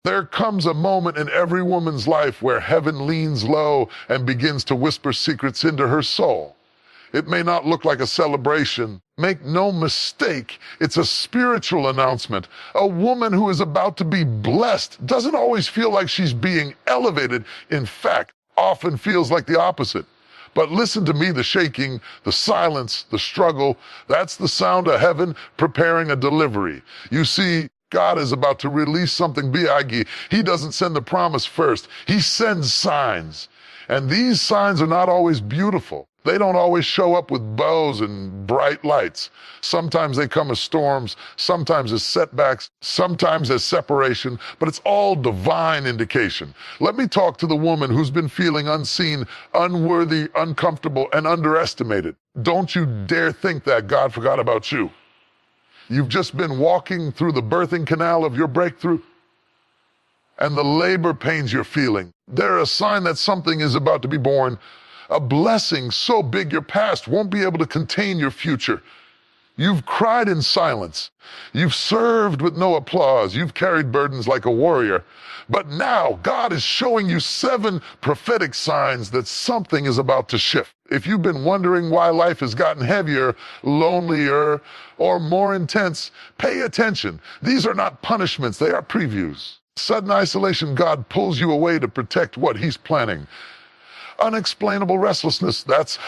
There comes a moment in every woman's life where heaven leans low and begins to whisper secrets into her soul. It may not look like a celebration. Make no mistake, it's a spiritual announcement. A woman who is about to be blessed doesn't always feel like she's being elevated. In fact, often feels like the opposite. But listen to me, the shaking, the silence, the struggle, that's the sound of heaven preparing a delivery. You see, God is about to release something big. He doesn't send the promise first. He sends signs. And these signs are not always beautiful. They don't always show up with bows and bright lights. Sometimes they come as storms, sometimes as setbacks, sometimes as separation, but it's all divine indication. Let me talk to the woman who's been feeling unseen, unworthy, uncomfortable, and underestimated. Don't you dare think that God forgot about you. You've just been walking through the birthing canal of your breakthrough, and the labor pains you're feeling, they're a sign that something is about to be born. A blessing so big your past won't be able to contain your future. You've cried in silence. You've served with no applause. You've carried burdens like a warrior. But now God is showing you 7 prophetic signs that something is about to shift. If you've been wondering why life has gotten heavier, lonelier, or more intense, pay attention. These are not punishments, they are previews. Sudden isolation, God pulls you away to protect what He's planning. Unexplainable restlessness, that's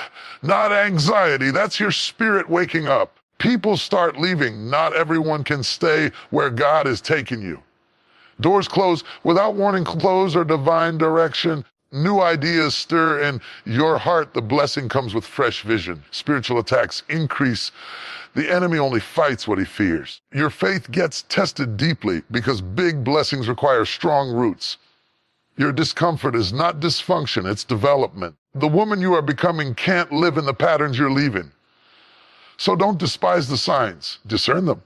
not anxiety, that's your spirit waking up. People start leaving. Not everyone can stay where God is taking you. Doors close without warning, close or divine direction. New ideas stir in your heart. The blessing comes with fresh vision. Spiritual attacks increase. The enemy only fights what he fears. Your faith gets tested deeply because big blessings require strong roots. Your discomfort is not dysfunction, it's development. The woman you are becoming can't live in the patterns you're leaving. So don't despise the signs, discern them.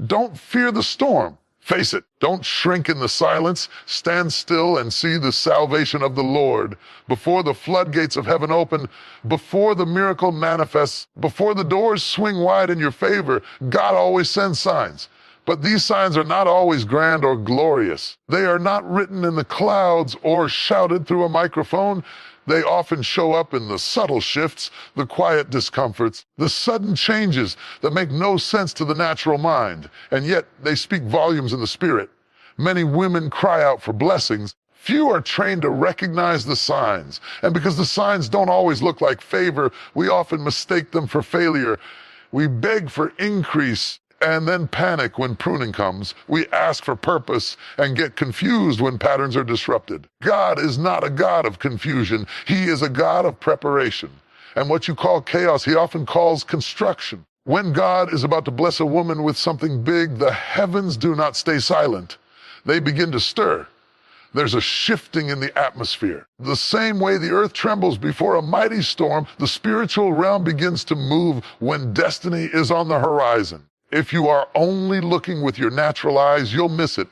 Don't fear the storm, face it. Don't shrink in the silence, stand still and see the salvation of the Lord. Before the floodgates of heaven open, before the miracle manifests, before the doors swing wide in your favor, God always sends signs. But these signs are not always grand or glorious. They are not written in the clouds or shouted through a microphone. They often show up in the subtle shifts, the quiet discomforts, the sudden changes that make no sense to the natural mind, and yet they speak volumes in the spirit. Many women cry out for blessings. Few are trained to recognize the signs. And because the signs don't always look like favor, we often mistake them for failure. We beg for increase and then panic when pruning comes. We ask for purpose and get confused when patterns are disrupted. God is not a God of confusion. He is a God of preparation. And what you call chaos, He often calls construction. When God is about to bless a woman with something big, the heavens do not stay silent. They begin to stir. There's a shifting in the atmosphere. The same way the earth trembles before a mighty storm, the spiritual realm begins to move when destiny is on the horizon. If you are only looking with your natural eyes, you'll miss it.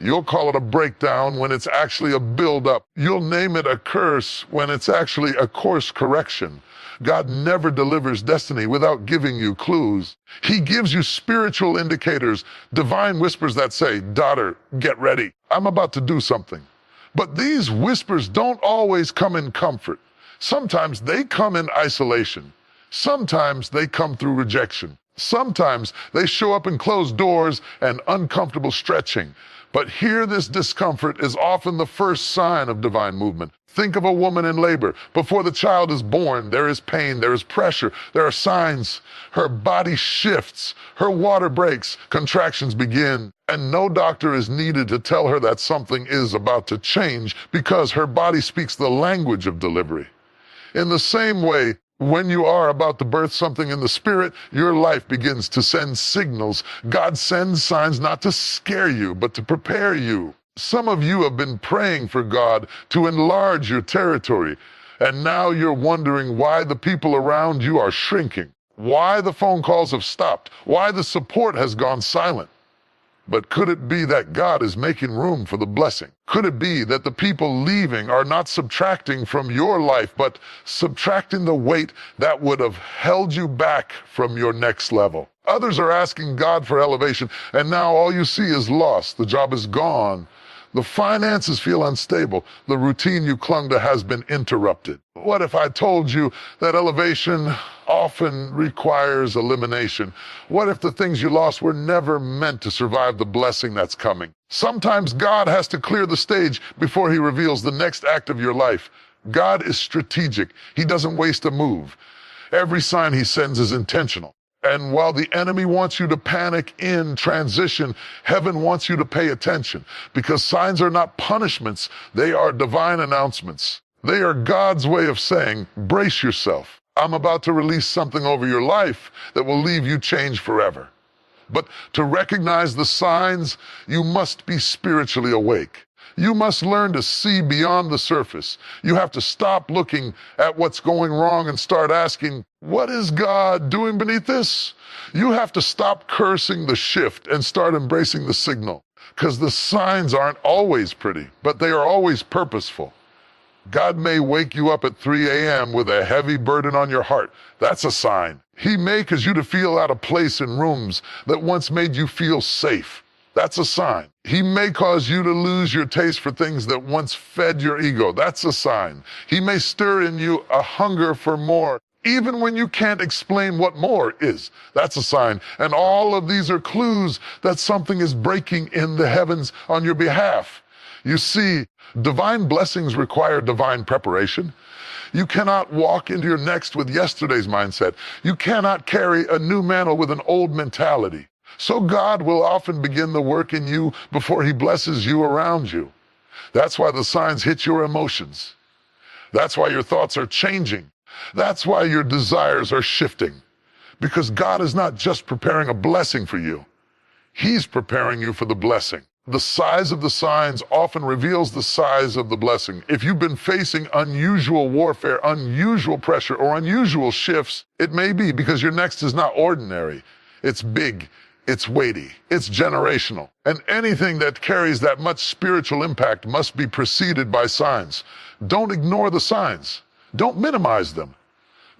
You'll call it a breakdown when it's actually a buildup. You'll name it a curse when it's actually a course correction. God never delivers destiny without giving you clues. He gives you spiritual indicators, divine whispers that say, "Daughter, get ready. I'm about to do something." But these whispers don't always come in comfort. Sometimes they come in isolation. Sometimes they come through rejection. Sometimes they show up in closed doors and uncomfortable stretching. But here, this discomfort is often the first sign of divine movement. Think of a woman in labor. Before the child is born, there is pain, there is pressure, there are signs. Her body shifts, her water breaks, contractions begin, and no doctor is needed to tell her that something is about to change because her body speaks the language of delivery. In the same way, when you are about to birth something in the spirit, your life begins to send signals. God sends signs not to scare you, but to prepare you. Some of you have been praying for God to enlarge your territory, and now you're wondering why the people around you are shrinking, why the phone calls have stopped, why the support has gone silent. But could it be that God is making room for the blessing? Could it be that the people leaving are not subtracting from your life, but subtracting the weight that would have held you back from your next level? Others are asking God for elevation, and now all you see is loss. The job is gone. The finances feel unstable. The routine you clung to has been interrupted. What if I told you that elevation often requires elimination? What if the things you lost were never meant to survive the blessing that's coming? Sometimes God has to clear the stage before he reveals the next act of your life. God is strategic. He doesn't waste a move. Every sign he sends is intentional. And while the enemy wants you to panic in transition, heaven wants you to pay attention, because signs are not punishments. They are divine announcements. They are God's way of saying, brace yourself. I'm about to release something over your life that will leave you changed forever. But to recognize the signs, you must be spiritually awake. You must learn to see beyond the surface. You have to stop looking at what's going wrong and start asking, what is God doing beneath this? You have to stop cursing the shift and start embracing the signal, because the signs aren't always pretty, but they are always purposeful. God may wake you up at 3 a.m. with a heavy burden on your heart. That's a sign. He may cause you to feel out of place in rooms that once made you feel safe. That's a sign. He may cause you to lose your taste for things that once fed your ego. That's a sign. He may stir in you a hunger for more, even when you can't explain what more is. That's a sign. And all of these are clues that something is breaking in the heavens on your behalf. You see, divine blessings require divine preparation. You cannot walk into your next with yesterday's mindset. You cannot carry a new mantle with an old mentality. So God will often begin the work in you before he blesses you around you. That's why the signs hit your emotions. That's why your thoughts are changing. That's why your desires are shifting. Because God is not just preparing a blessing for you. He's preparing you for the blessing. The size of the signs often reveals the size of the blessing. If you've been facing unusual warfare, unusual pressure, or unusual shifts, it may be because your next is not ordinary. It's big. It's weighty, it's generational. And anything that carries that much spiritual impact must be preceded by signs. Don't ignore the signs. Don't minimize them.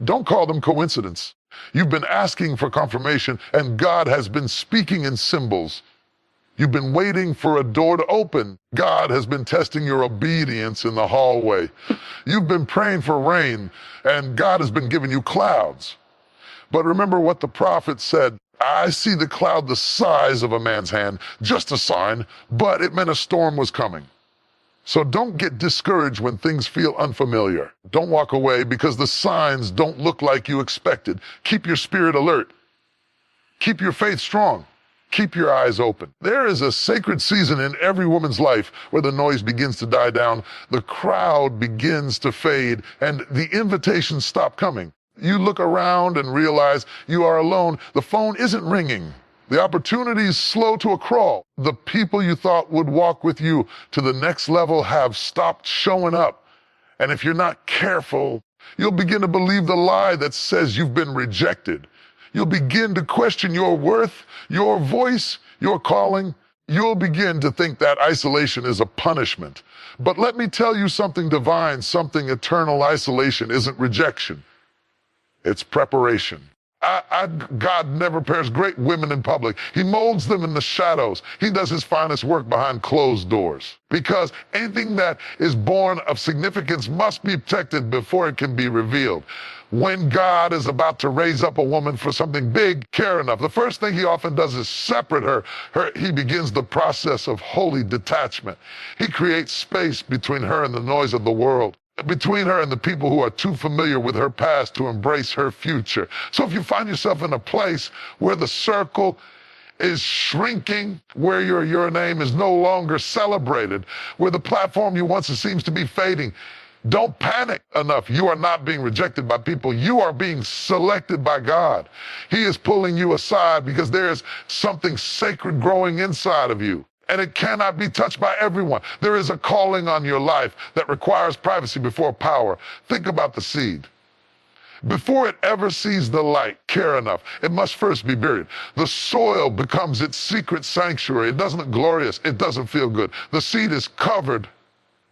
Don't call them coincidence. You've been asking for confirmation, and God has been speaking in symbols. You've been waiting for a door to open. God has been testing your obedience in the hallway. You've been praying for rain, and God has been giving you clouds. But remember what the prophet said, I see the cloud the size of a man's hand, just a sign, but it meant a storm was coming. So don't get discouraged when things feel unfamiliar. Don't walk away because the signs don't look like you expected. Keep your spirit alert. Keep your faith strong. Keep your eyes open. There is a sacred season in every woman's life where the noise begins to die down, the crowd begins to fade, and the invitations stop coming. You look around and realize you are alone. The phone isn't ringing. The opportunity is slow to a crawl. The people you thought would walk with you to the next level have stopped showing up. And if you're not careful, you'll begin to believe the lie that says you've been rejected. You'll begin to question your worth, your voice, your calling. You'll begin to think that isolation is a punishment. But let me tell you something divine, something eternal. Isolation isn't rejection. It's preparation. God never pairs great women in public. He molds them in the shadows. He does his finest work behind closed doors. Because anything that is born of significance must be protected before it can be revealed. When God is about to raise up a woman for something big, care enough, the first thing he often does is separate her. He begins the process of holy detachment. He creates space between her and the noise of the world, between her and the people who are too familiar with her past to embrace her future. So if you find yourself in a place where the circle is shrinking, where your name is no longer celebrated, where the platform you once seems to be fading, don't panic enough. You are not being rejected by people. You are being selected by God. He is pulling you aside because there is something sacred growing inside of you. And it cannot be touched by everyone. There is a calling on your life that requires privacy before power. Think about the seed. Before it ever sees the light, care enough, it must first be buried. The soil becomes its secret sanctuary. It doesn't look glorious. It doesn't feel good. The seed is covered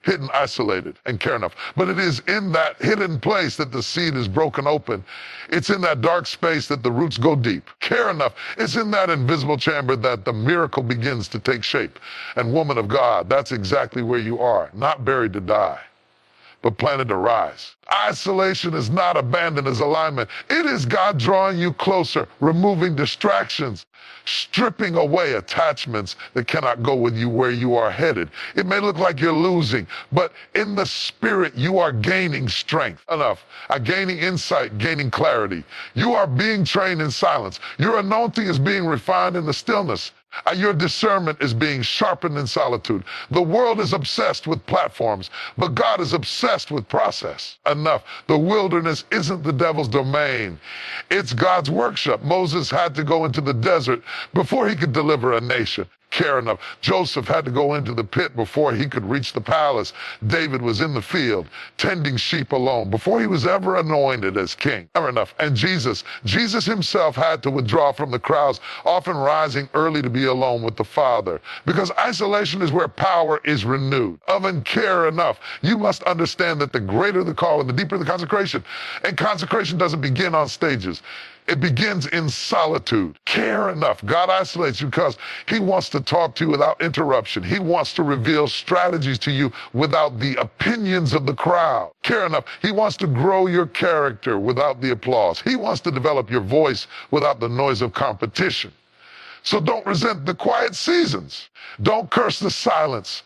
hidden, isolated, and care enough. But it is in that hidden place that the seed is broken open. It's in that dark space that the roots go deep. Care enough. It's in that invisible chamber that the miracle begins to take shape. And woman of God, that's exactly where you are, not buried to die, but planted to rise. Isolation is not abandoned as alignment. It is God drawing you closer, removing distractions, stripping away attachments that cannot go with you where you are headed. It may look like you're losing, but in the spirit, you are gaining strength. Enough. Gaining insight, gaining clarity. You are being trained in silence. Your anointing is being refined in the stillness. Your discernment is being sharpened in solitude. The world is obsessed with platforms, but God is obsessed with process. Enough. The wilderness isn't the devil's domain. It's God's workshop. Moses had to go into the desert before he could deliver a nation. Care enough. Joseph had to go into the pit before he could reach the palace. David was in the field tending sheep alone before he was ever anointed as king. Care enough. And Jesus himself had to withdraw from the crowds, often rising early to be alone with the Father, because isolation is where power is renewed. Care enough. You must understand that the greater the call and the deeper the consecration. And consecration doesn't begin on stages. It begins in solitude. Care enough. God isolates you because he wants to talk to you without interruption. He wants to reveal strategies to you without the opinions of the crowd. Care enough. He wants to grow your character without the applause. He wants to develop your voice without the noise of competition. So don't resent the quiet seasons. Don't curse the silence.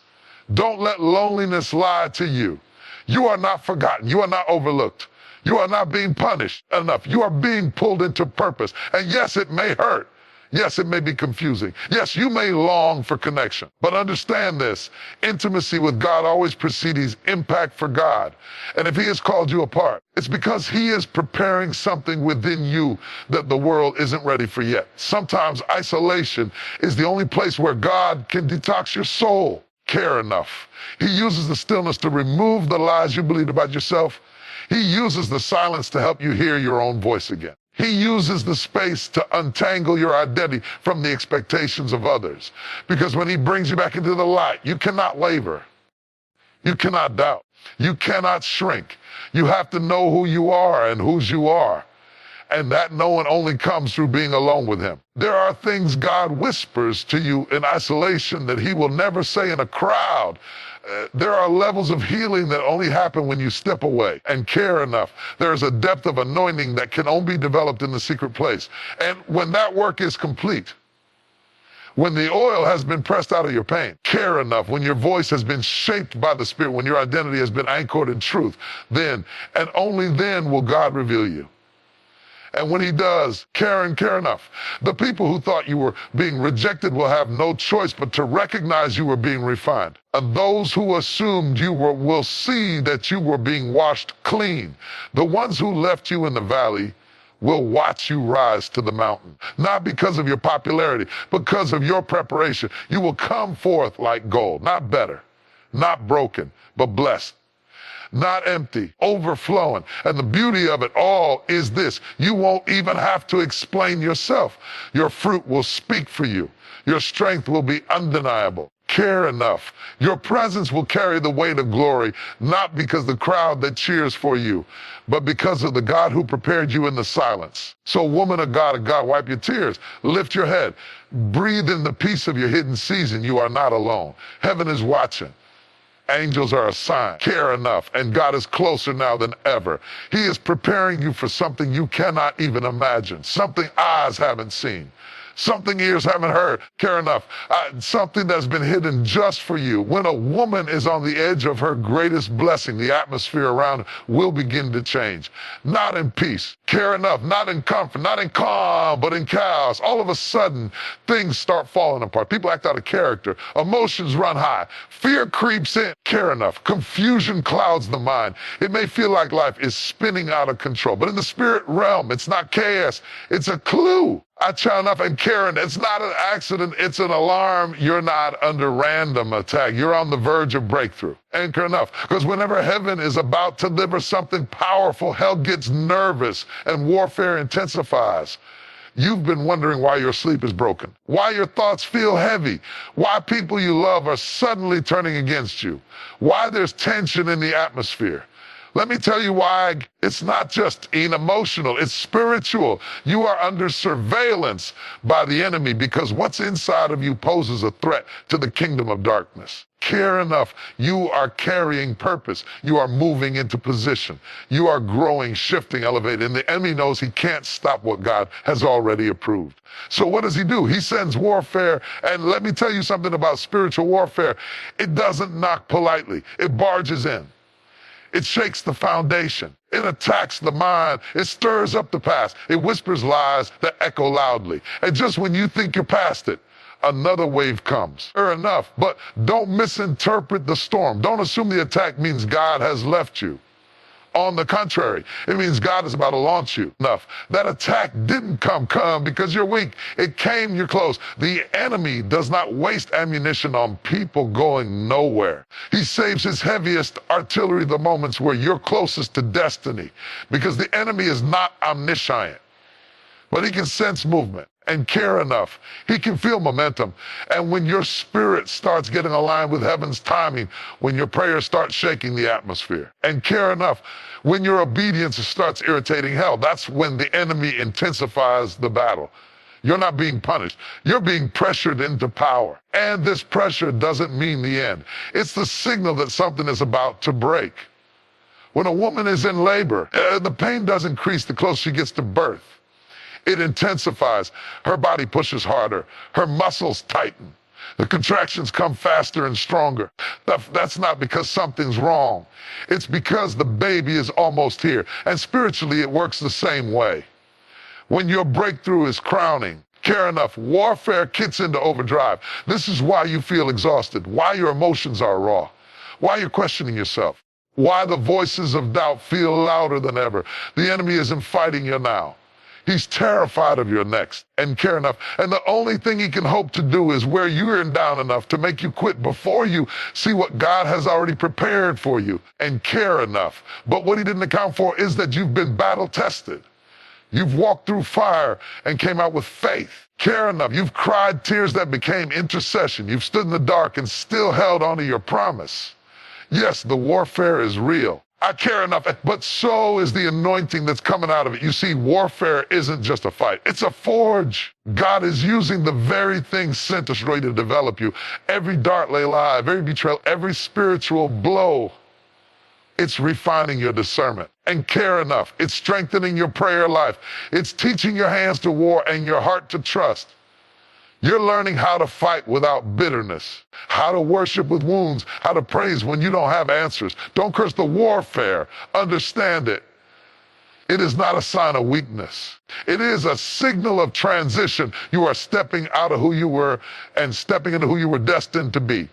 Don't let loneliness lie to you. You are not forgotten. You are not overlooked. You are not being punished enough. You are being pulled into purpose. And yes, it may hurt. Yes, it may be confusing. Yes, you may long for connection. But understand this, intimacy with God always precedes impact for God. And if he has called you apart, it's because he is preparing something within you that the world isn't ready for yet. Sometimes isolation is the only place where God can detox your soul. Care enough. He uses the stillness to remove the lies you believed about yourself. He uses the silence to help you hear your own voice again. He uses the space to untangle your identity from the expectations of others. Because when he brings you back into the light, you cannot waver. You cannot doubt. You cannot shrink. You have to know who you are and whose you are. And that knowing only comes through being alone with him. There are things God whispers to you in isolation that he will never say in a crowd. There are levels of healing that only happen when you step away and care enough. There is a depth of anointing that can only be developed in the secret place. And when that work is complete, when the oil has been pressed out of your pain, care enough, when your voice has been shaped by the Spirit, when your identity has been anchored in truth, then and only then will God reveal you. And when he does, care enough. The people who thought you were being rejected will have no choice but to recognize you were being refined. And those who assumed you were will see that you were being washed clean. The ones who left you in the valley will watch you rise to the mountain. Not because of your popularity, because of your preparation. You will come forth like gold, not better, not broken, but blessed. Not empty, overflowing. And the beauty of it all is this: you won't even have to explain yourself. Your fruit will speak for you. Your strength will be undeniable. Care enough. Your presence will carry the weight of glory, not because the crowd that cheers for you, but because of the God who prepared you in the silence. So woman of God, wipe your tears. Lift your head. Breathe in the peace of your hidden season. You are not alone. Heaven is watching. Angels are a sign. Care enough. And God is closer now than ever. He is preparing you for something you cannot even imagine. Something eyes haven't seen. Something ears haven't heard. Care enough. Something that's been hidden just for you. When a woman is on the edge of her greatest blessing, the atmosphere around her will begin to change. Not in peace. Care enough. Not in comfort. Not in calm, but in chaos. All of a sudden, things start falling apart. People act out of character. Emotions run high. Fear creeps in. Care enough. Confusion clouds the mind. It may feel like life is spinning out of control, but in the spirit realm, it's not chaos. It's a clue. Care enough. And Karen, it's not an accident, it's an alarm. You're not under random attack. You're on the verge of breakthrough. Anchor enough. Because whenever heaven is about to deliver something powerful, hell gets nervous and warfare intensifies. You've been wondering why your sleep is broken, why your thoughts feel heavy, why people you love are suddenly turning against you, why there's tension in the atmosphere. Let me tell you why. It's not just emotional, it's spiritual. You are under surveillance by the enemy because what's inside of you poses a threat to the kingdom of darkness. Care enough. You are carrying purpose. You are moving into position. You are growing, shifting, elevating. And the enemy knows he can't stop what God has already approved. So what does he do? He sends warfare. And let me tell you something about spiritual warfare. It doesn't knock politely. It barges in. It shakes the foundation. It attacks the mind. It stirs up the past. It whispers lies that echo loudly. And just when you think you're past it, another wave comes. Fair enough, but don't misinterpret the storm. Don't assume the attack means God has left you. On the contrary, it means God is about to launch you. Enough. That attack didn't come because you're weak. It came, you're close. The enemy does not waste ammunition on people going nowhere. He saves his heaviest artillery the moments where you're closest to destiny, because the enemy is not omniscient, but he can sense movement and care enough. He can feel momentum. And when your spirit starts getting aligned with heaven's timing, when your prayers start shaking the atmosphere, and care enough, when your obedience starts irritating hell, that's when the enemy intensifies the battle. You're not being punished. You're being pressured into power. And this pressure doesn't mean the end. It's the signal that something is about to break. When a woman is in labor, the pain doesn't increase the closer she gets to birth. It intensifies. Her body pushes harder. Her muscles tighten. The contractions come faster and stronger. That's not because something's wrong. It's because the baby is almost here. And spiritually, it works the same way. When your breakthrough is crowning, care enough, warfare kicks into overdrive. This is why you feel exhausted, why your emotions are raw, why you're questioning yourself, why the voices of doubt feel louder than ever. The enemy isn't fighting you now. He's terrified of your next. And care enough. And the only thing he can hope to do is wear you down enough to make you quit before you see what God has already prepared for you. And care enough. But what he didn't account for is that you've been battle tested. You've walked through fire and came out with faith. Care enough. You've cried tears that became intercession. You've stood in the dark and still held onto your promise. Yes, the warfare is real. I care enough, but so is the anointing that's coming out of it. You see, warfare isn't just a fight. It's a forge. God is using the very thing sent us ready to develop you. Every dart lay live, every betrayal, every spiritual blow. It's refining your discernment. And care enough. It's strengthening your prayer life. It's teaching your hands to war and your heart to trust. You're learning how to fight without bitterness, how to worship with wounds, how to praise when you don't have answers. Don't curse the warfare. Understand it. It is not a sign of weakness. It is a signal of transition. You are stepping out of who you were and stepping into who you were destined to be.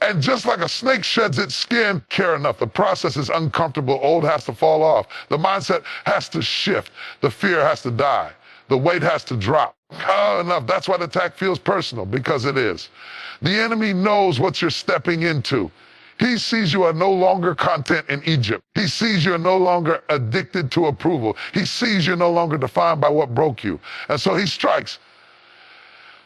And just like a snake sheds its skin, care enough. The process is uncomfortable. Old has to fall off. The mindset has to shift. The fear has to die. The weight has to drop. Enough. That's why the attack feels personal, because it is. The enemy knows what you're stepping into. He sees you are no longer content in Egypt. He sees you're no longer addicted to approval. He sees you're no longer defined by what broke you. And so he strikes.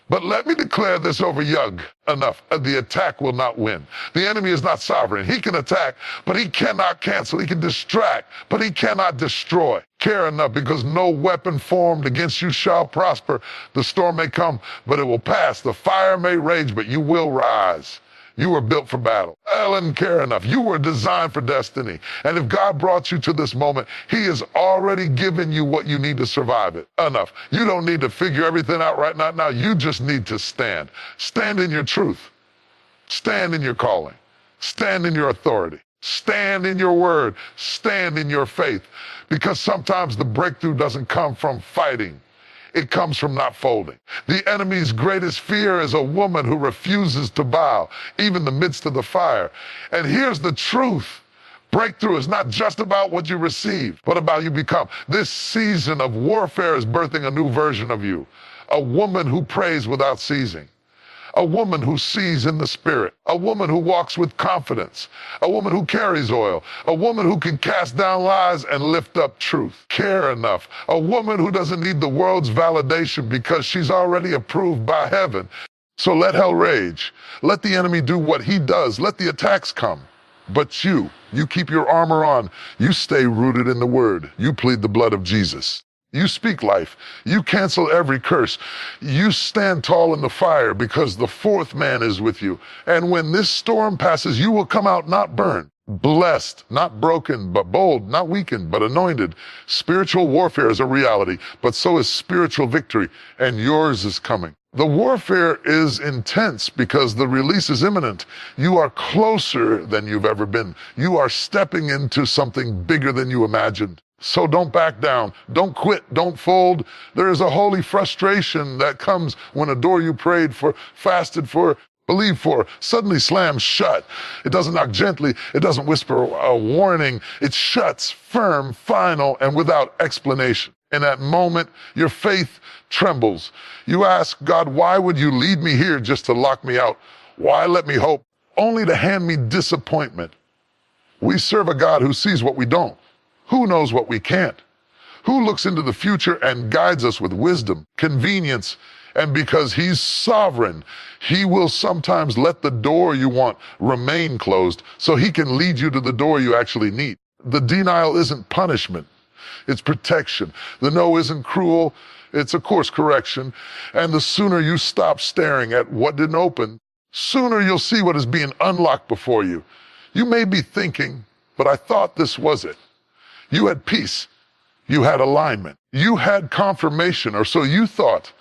But let me declare this over Yug. Enough. The attack will not win. The enemy is not sovereign. He can attack, but he cannot cancel. He can distract, but he cannot destroy. Care enough, because no weapon formed against you shall prosper. The storm may come, but it will pass. The fire may rage, but you will rise. You were built for battle. Ellen, care enough. You were designed for destiny. And if God brought you to this moment, he has already given you what you need to survive it. Enough. You don't need to figure everything out right now. You just need to stand. Stand in your truth. Stand in your calling. Stand in your authority. Stand in your word. Stand in your faith. Because sometimes the breakthrough doesn't come from fighting. It comes from not folding. The enemy's greatest fear is a woman who refuses to bow, even in the midst of the fire. And here's the truth. Breakthrough is not just about what you receive, but about you become. This season of warfare is birthing a new version of you. A woman who prays without ceasing. a woman who sees in the Spirit, a woman who walks with confidence, a woman who carries oil, a woman who can cast down lies and lift up truth, care enough, a woman who doesn't need the world's validation because she's already approved by heaven. So let hell rage. Let the enemy do what he does. Let the attacks come. But you keep your armor on. You stay rooted in the word. You plead the blood of Jesus. You speak life. You cancel every curse. You stand tall in the fire because the fourth man is with you. And when this storm passes, you will come out not burned, blessed, not broken, but bold, not weakened, but anointed. Spiritual warfare is a reality, but so is spiritual victory, and yours is coming. The warfare is intense because the release is imminent. You are closer than you've ever been. You are stepping into something bigger than you imagined. So don't back down. Don't quit. Don't fold. There is a holy frustration that comes when a door you prayed for, fasted for, believed for, suddenly slams shut. It doesn't knock gently. It doesn't whisper a warning. It shuts firm, final, and without explanation. In that moment, your faith trembles. You ask God, why would you lead me here just to lock me out? Why let me hope, only to hand me disappointment? We serve a God who sees what we don't, who knows what we can't, who looks into the future and guides us with wisdom, convenience, and because he's sovereign, he will sometimes let the door you want remain closed so he can lead you to the door you actually need. The denial isn't punishment. It's protection. The no isn't cruel. It's a course correction. And the sooner you stop staring at what didn't open, sooner you'll see what is being unlocked before you. You may be thinking, but I thought this was it. You had peace. You had alignment. You had confirmation, or so you thought.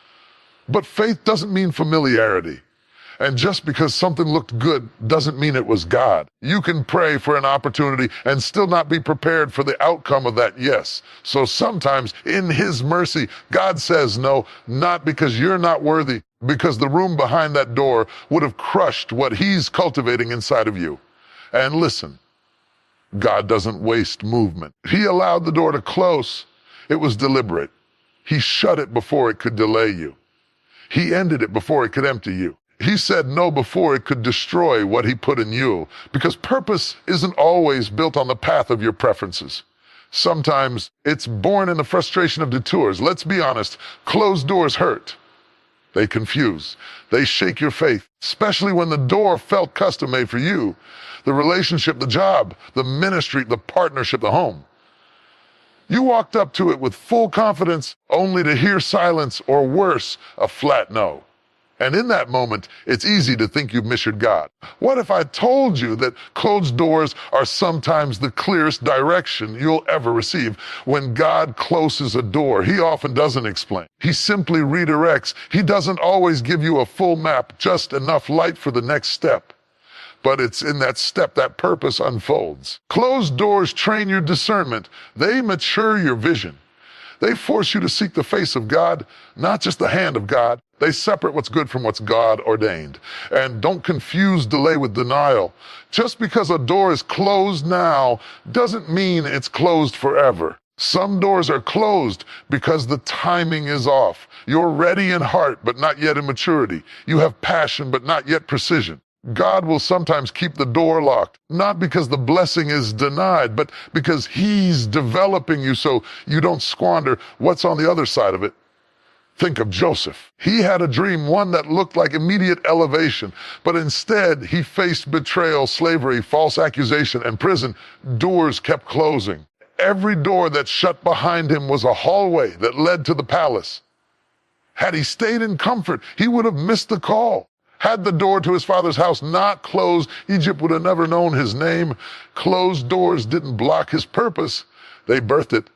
But faith doesn't mean familiarity. And just because something looked good doesn't mean it was God. You can pray for an opportunity and still not be prepared for the outcome of that yes. So sometimes in his mercy, God says no, not because you're not worthy, because the room behind that door would have crushed what he's cultivating inside of you. And listen, God doesn't waste movement. He allowed the door to close. It was deliberate. He shut it before it could delay you. He ended it before it could empty you. He said no before it could destroy what he put in you, because purpose isn't always built on the path of your preferences. Sometimes it's born in the frustration of detours. Let's be honest, closed doors hurt. They confuse. They shake your faith, especially when the door felt custom made for you. The relationship, the job, the ministry, the partnership, the home. You walked up to it with full confidence, only to hear silence, or worse, a flat no. And in that moment, it's easy to think you've misheard God. What if I told you that closed doors are sometimes the clearest direction you'll ever receive? When God closes a door, he often doesn't explain. He simply redirects. He doesn't always give you a full map, just enough light for the next step. But it's in that step that purpose unfolds. Closed doors train your discernment. They mature your vision. They force you to seek the face of God, not just the hand of God. They separate what's good from what's God ordained. And don't confuse delay with denial. Just because a door is closed now doesn't mean it's closed forever. Some doors are closed because the timing is off. You're ready in heart, but not yet in maturity. You have passion, but not yet precision. God will sometimes keep the door locked, not because the blessing is denied, but because he's developing you so you don't squander what's on the other side of it. Think of Joseph. He had a dream, one that looked like immediate elevation, but instead he faced betrayal, slavery, false accusation, and prison. Doors kept closing. Every door that shut behind him was a hallway that led to the palace. Had he stayed in comfort, he would have missed the call. Had the door to his father's house not closed, Egypt would have never known his name. Closed doors didn't block his purpose. They birthed it.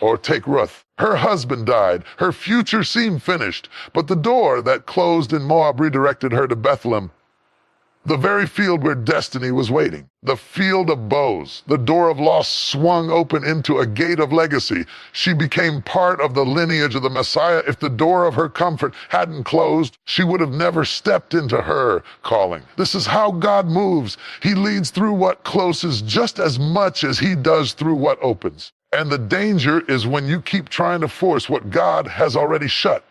Or take Ruth. Her husband died. Her future seemed finished. But the door that closed in Moab redirected her to Bethlehem, the very field where destiny was waiting. The field of bows. The door of loss swung open into a gate of legacy. She became part of the lineage of the Messiah. If the door of her comfort hadn't closed, she would have never stepped into her calling. This is how God moves. He leads through what closes just as much as he does through what opens. And the danger is when you keep trying to force what God has already shut.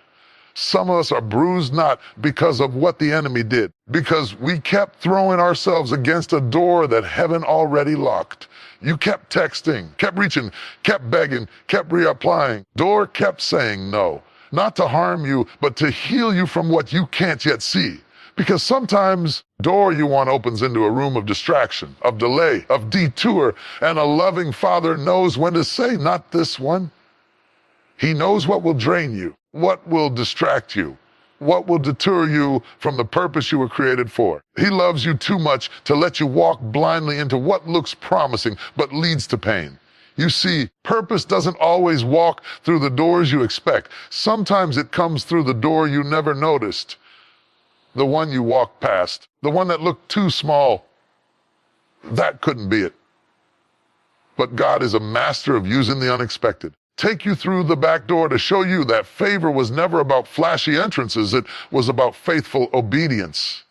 Some of us are bruised not because of what the enemy did, because we kept throwing ourselves against a door that heaven already locked. You kept texting, kept reaching, kept begging, kept reapplying. Door kept saying no, not to harm you, but to heal you from what you can't yet see. Because sometimes door you want opens into a room of distraction, of delay, of detour, and a loving Father knows when to say, not this one. He knows what will drain you, what will distract you, what will deter you from the purpose you were created for. He loves you too much to let you walk blindly into what looks promising but leads to pain. You see, purpose doesn't always walk through the doors you expect. Sometimes it comes through the door you never noticed, the one you walked past, the one that looked too small. That couldn't be it. But God is a master of using the unexpected. Take you through the back door to show you that favor was never about flashy entrances. It was about faithful obedience.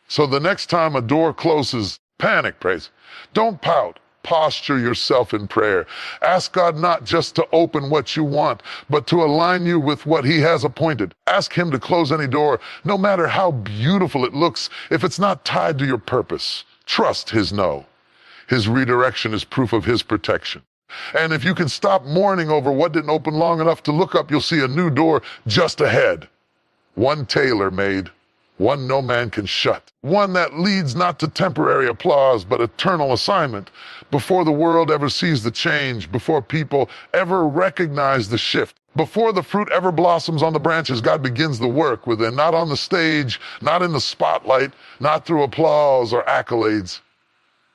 So the next time a door closes, panic, praise. Don't pout. Posture yourself in prayer. Ask God not just to open what you want, but to align you with what He has appointed. Ask Him to close any door, no matter how beautiful it looks, if it's not tied to your purpose. Trust His no. His redirection is proof of His protection. And if you can stop mourning over what didn't open long enough to look up, you'll see a new door just ahead. One tailor-made, one no man can shut. One that leads not to temporary applause, but eternal assignment. Before the world ever sees the change, before people ever recognize the shift, before the fruit ever blossoms on the branches, God begins the work within, not on the stage, not in the spotlight, not through applause or accolades.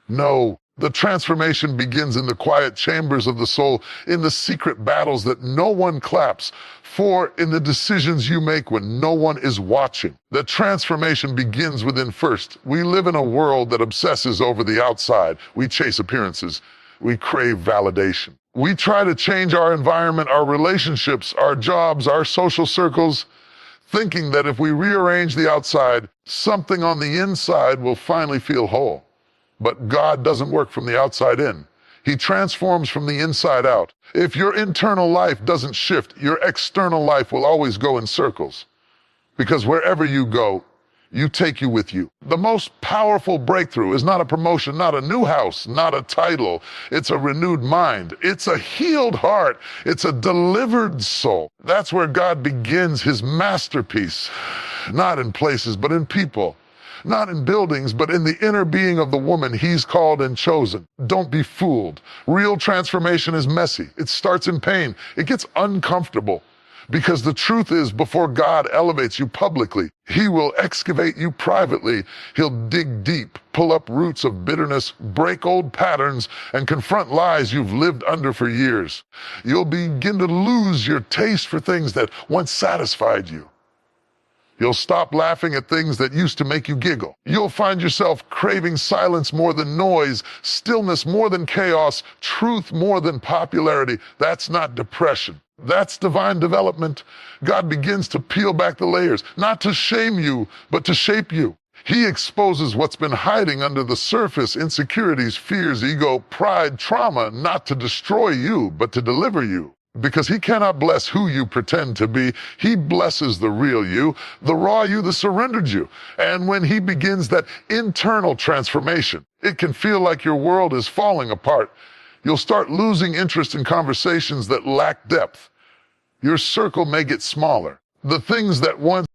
No. The transformation begins in the quiet chambers of the soul, in the secret battles that no one claps for, in the decisions you make when no one is watching. The transformation begins within first. We live in a world that obsesses over the outside. We chase appearances. We crave validation. We try to change our environment, our relationships, our jobs, our social circles, thinking that if we rearrange the outside, something on the inside will finally feel whole. But God doesn't work from the outside in. He transforms from the inside out. If your internal life doesn't shift, your external life will always go in circles. Because wherever you go, you take you with you. The most powerful breakthrough is not a promotion, not a new house, not a title. It's a renewed mind. It's a healed heart. It's a delivered soul. That's where God begins His masterpiece. Not in places, but in people. Not in buildings, but in the inner being of the woman He's called and chosen. Don't be fooled. Real transformation is messy. It starts in pain. It gets uncomfortable. Because the truth is, before God elevates you publicly, He will excavate you privately. He'll dig deep, pull up roots of bitterness, break old patterns, and confront lies you've lived under for years. You'll begin to lose your taste for things that once satisfied you. You'll stop laughing at things that used to make you giggle. You'll find yourself craving silence more than noise, stillness more than chaos, truth more than popularity. That's not depression. That's divine development. God begins to peel back the layers, not to shame you, but to shape you. He exposes what's been hiding under the surface, insecurities, fears, ego, pride, trauma, not to destroy you, but to deliver you. Because He cannot bless who you pretend to be. He blesses the real you, the raw you, the surrendered you. And when He begins that internal transformation, it can feel like your world is falling apart. You'll start losing interest in conversations that lack depth. Your circle may get smaller. The things that once